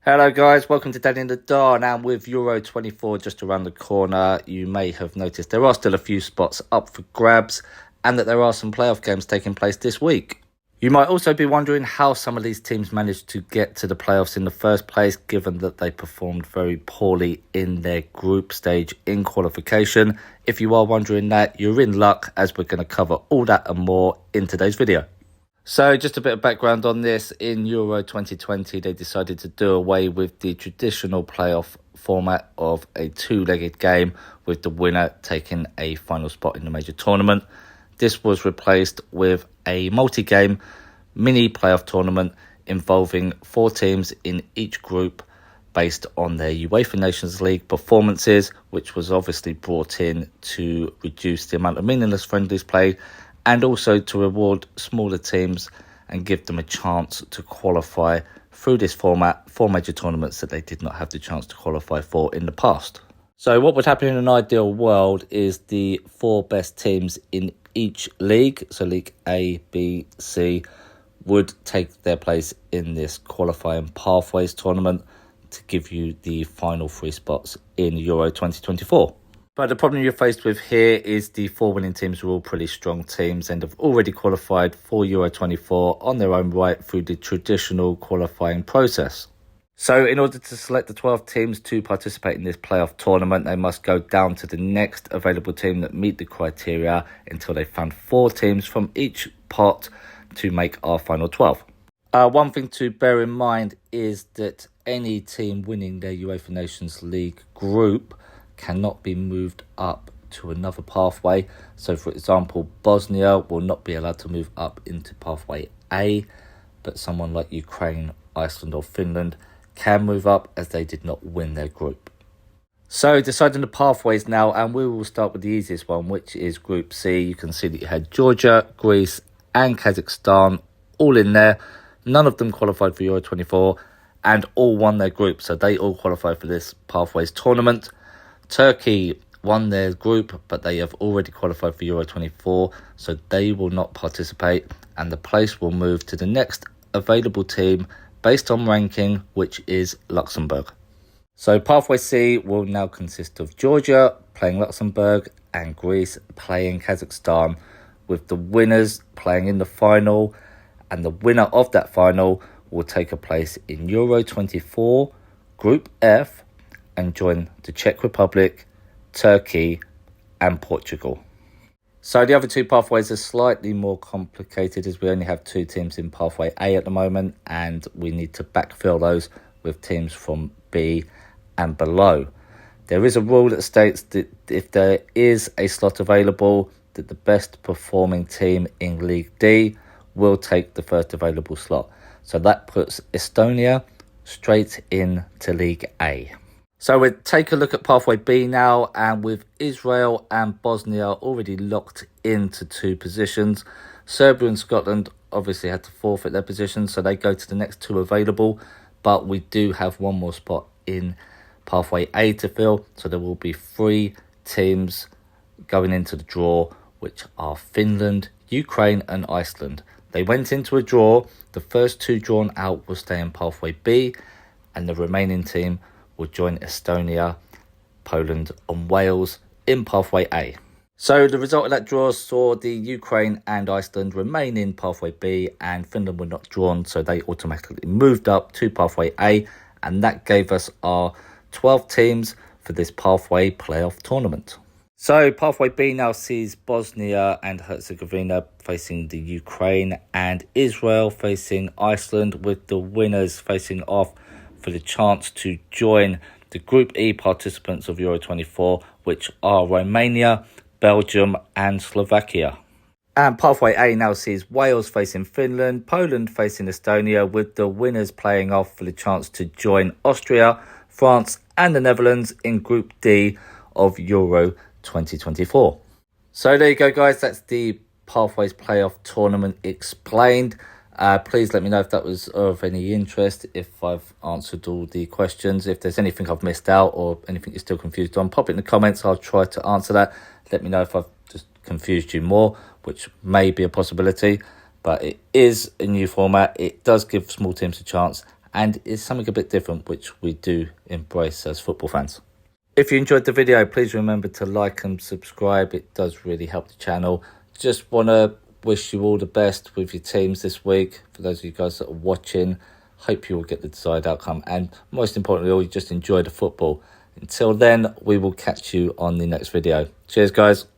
Hello guys, welcome to Danny in the Dawn, and with Euro 24 just around the corner, you may have noticed there are still a few spots up for grabs and that there are some playoff games taking place this week. You might also be wondering how some of these teams managed to get to the playoffs in the first place, given that they performed very poorly in their group stage in qualification. If you are wondering that, you're in luck, as we're going to cover all that and more in today's video. So just a bit of background on this. In Euro 2020, they decided to do away with the traditional playoff format of a two-legged game, with the winner taking a final spot in the major tournament. This was replaced with a multi-game mini playoff tournament involving 4 teams in each group based on their UEFA Nations League performances, which was obviously brought in to reduce the amount of meaningless friendlies played, and also to reward smaller teams and give them a chance to qualify through this format for major tournaments that they did not have the chance to qualify for in the past. So what would happen in an ideal world is the 4 best teams in each league, so League A, B, C, would take their place in this qualifying pathways tournament to give you the final 3 spots in Euro 2024. But the problem you're faced with here is the 4 winning teams are all pretty strong teams and have already qualified for Euro 24 on their own right through the traditional qualifying process. So in order to select the 12 teams to participate in this playoff tournament, they must go down to the next available team that meet the criteria until they found 4 teams from each pot to make our final 12. One thing to bear in mind is that any team winning their UEFA Nations League group cannot be moved up to another pathway. So for example, Bosnia will not be allowed to move up into pathway A, but someone like Ukraine, Iceland or Finland can move up as they did not win their group. So deciding the pathways now, and we will start with the easiest one, which is Group C. You can see that you had Georgia, Greece and Kazakhstan all in there. None of them qualified for Euro 24 and all won their group, so they all qualified for this pathways tournament. Turkey won their group, but they have already qualified for Euro 24, so they will not participate, and the place will move to the next available team based on ranking, which is Luxembourg. So Pathway C will now consist of Georgia playing Luxembourg and Greece playing Kazakhstan, with the winners playing in the final, and the winner of that final will take a place in Euro 24 Group F and join the Czech Republic, Turkey and Portugal. So the other 2 pathways are slightly more complicated, as we only have 2 teams in pathway A at the moment, and we need to backfill those with teams from B and below. There is a rule that states that if there is a slot available, that the best performing team in League D will take the first available slot. So that puts Estonia straight into League A. So we'll take a look at Pathway B now, and with Israel and Bosnia already locked into 2 positions, Serbia and Scotland obviously had to forfeit their positions, so they go to the next 2 available, but we do have 1 more spot in Pathway A to fill, so there will be 3 teams going into the draw, which are Finland, Ukraine and Iceland. They went into a draw. The first 2 drawn out will stay in Pathway B, and the remaining team will join Estonia, Poland and Wales in Pathway A. So the result of that draw saw the Ukraine and Iceland remain in Pathway B, and Finland were not drawn, so they automatically moved up to Pathway A, and that gave us our 12 teams for this Pathway playoff tournament. So Pathway B now sees Bosnia and Herzegovina facing the Ukraine and Israel facing Iceland, with the winners facing off for the chance to join the Group E participants of Euro 24, which are Romania, Belgium and Slovakia. And Pathway A now sees Wales facing Finland, Poland facing Estonia, with the winners playing off for the chance to join Austria, France and the Netherlands in Group D of Euro 2024. So there you go guys, that's the Pathways playoff tournament explained. Please let me know if that was of any interest, if I've answered all the questions. If there's anything I've missed out or anything you're still confused on, pop it in the comments. I'll try to answer that. Let me know if I've just confused you more, which may be a possibility, but it is a new format. It does give small teams a chance, and it's something a bit different, which we do embrace as football fans. If you enjoyed the video, please remember to like and subscribe. It does really help the channel. Just want to wish you all the best with your teams this week. For those of you guys that are watching, hope you will get the desired outcome, and most importantly, all, you just enjoy the football. Until then, we will catch you on the next video. Cheers, guys.